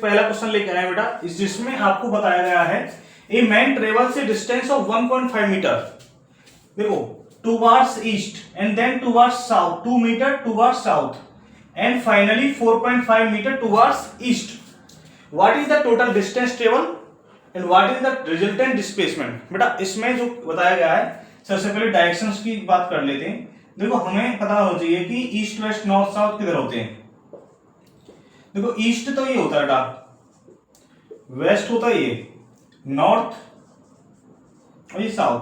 पहला क्वेश्चन लेकर आए बेटा, जिसमें आपको बताया गया है a man travels a distance of 1.5 metre, देखो towards east and then towards south 2 metre towards south and finally 4.5 metre towards east. What is the total distance travel and what is the resultant displacement. बेटा इसमें जो बताया गया है, सबसे पहले directions की बात कर लेते हैं। देखो हमें पता होना चाहिए कि ईस्ट वेस्ट नॉर्थ साउथ किधर होते हैं। देखो ईस्ट तो ये होता है बेटा, वेस्ट होता है ये, नॉर्थ और ये साउथ।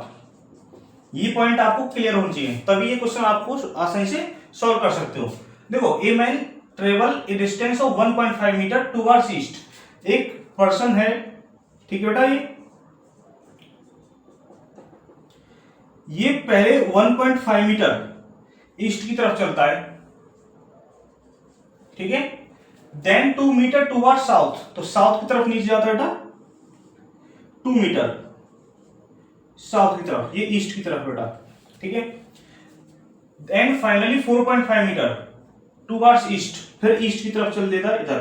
ये पॉइंट आपको क्लियर होना चाहिए, तभी ये क्वेश्चन आपको आसानी से सॉल्व कर सकते हो। देखो a man travel a distance of 1.5 metre towards east. एक पर्सन है, ठीक है बेटा, ये पहले 1.5 मीटर ईस्ट की तरफ चलता है, ठीक है। देन 2 मीटर टुवर्ड्स साउथ, तो साउथ की तरफ नीचे जाता है बेटा 2 मीटर साउथ की तरफ, ये ईस्ट की तरफ बेटा, ठीक है। And finally 4.5 metre towards east, फिर ईस्ट की तरफ चल देता है इधर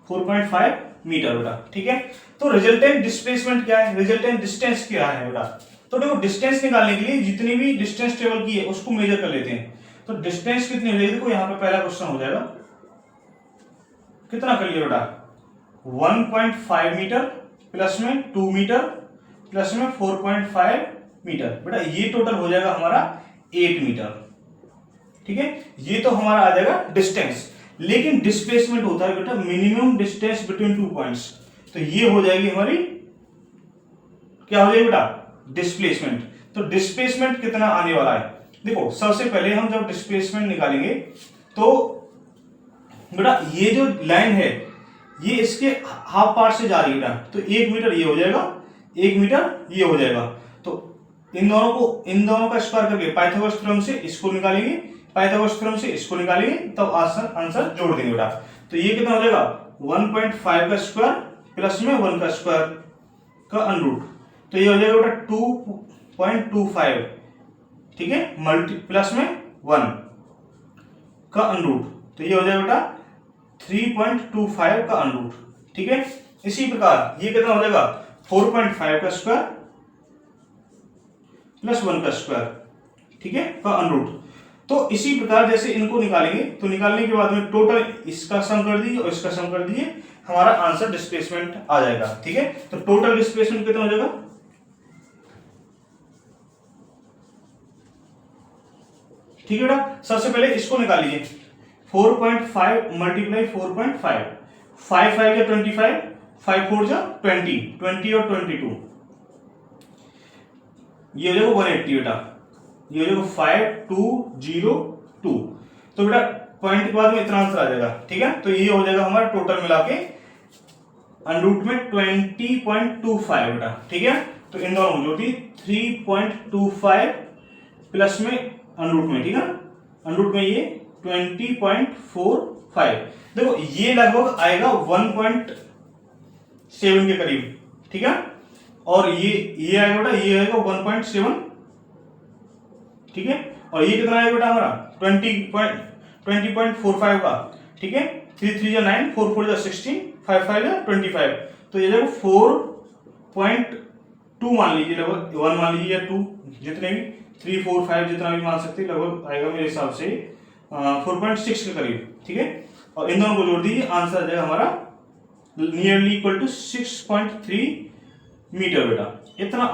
4.5 मीटर बेटा, ठीक है। तो रिजल्टेंट डिस्प्लेसमेंट क्या है, रिजल्टेंट डिस्टेंस क्या है बेटा। तो देखो डिस्टेंस निकालने के लिए जितनी भी डिस्टेंस ट्रेवल की है उसको मेजर कर लेते हैं। तो डिस्टेंस कितनी हो जाएगी, देखो यहाँ पे पहला क्वेश्चन हो जाएगा, कितना कर लिया बेटा 1.5 मीटर प्लस में 2 मीटर प्लस में 4.5 मीटर, बेटा ये टोटल हो जाएगा हमारा 8 मीटर, ठीक है। ये तो हमारा आ जाएगा डिस्टेंस। लेकिन डिस्प्लेसमेंट होता है बेटा मिनिमम डिस्टेंस बिटवीन 2 पॉइंट्स, तो ये हो जाएगी हमारी, क्या हो जाएगी बेटा डिस्प्लेसमेंट। तो डिस्प्लेसमेंट कितना आने वाला है, देखो सबसे पहले हम जब डिस्प्लेसमेंट निकालेंगे तो बेटा ये जो लाइन है ये इसके हाफ पार्ट से जा रही है बेटा, तो 1 मीटर ये हो जाएगा, 1 मीटर ये हो जाएगा। तो इन दोनों का स्क्वायर करके पाइथागोरस थ्योरम से इसको निकालेंगे, पाइथागोरस थ्योरम से इसको निकालेंगे, तब आंसर जोड़ देंगे बेटा। तो ये कितना हो जाएगा 1.5 का स्क्वायर प्लस में 1 का स्क्वायर का अनरूट, तो ये हो जाएगा बेटा 2.25, ठीक है, मल्टी प्लस में 1 का अनरूट, तो ये हो जाएगा बेटा 3.25 का अनरूट, ठीक है। इसी प्रकार ये कितना हो जाएगा 4.5 का स्क्वायर प्लस 1 का स्क्वायर, ठीक है, का अनरूट। तो इसी प्रकार जैसे इनको निकालेंगे, तो निकालने के बाद में टोटल इसका सम कर दीजिए और इसका सम कर दीजिए, हमारा आंसर डिस्प्लेसमेंट आ जाएगा, ठीक है। तो टोटल डिस्प्लेसमेंट कितना हो जाएगा, ठीक है बेटा। सबसे पहले इसको निकाल लीजिए, 4.5 मल्टीप्लाई 4.5, 5 5 या 25, 5 4 जा 20, 20 और 22, ये हो जाएगा 180 बेटा, ये हो जाएगा 5202। तो बेटा पॉइंट के बाद में इतना आंसर आ जाएगा, ठीक है। तो ये हो जाएगा हमारा टोटल मिला के अनरूट में 20.25 बेटा, ठीक है। तो इन दोनों जो थी 3.25 प्लस में अनरूट में, ठीक है, अनरूट में ये 20.45। देखो ये लगभग आएगा 1.7 के करीब, ठीक है। और ये आएगा बेटा, ये आएगा 1.7, ठीक है। और ये कितना आएगा बेटा हमारा 20.45 का, ठीक है। 3 3 9, 4 4 16, 5 5 25, तो ये जाएगा 4.2 मान लीजिए, लगभग 1 मान लीजिए या 2, जितने भी 3 4 5 जितना भी मान सकते हैं, लगभग आएगा मेरे हिसाब से 4.6 के करीब, ठीक है। और इन दोनों को जोड़ दीजिए, आंसर आ जाएगा हमारा नियरली इक्वल टू 6.3 मीटर बेटा, इतना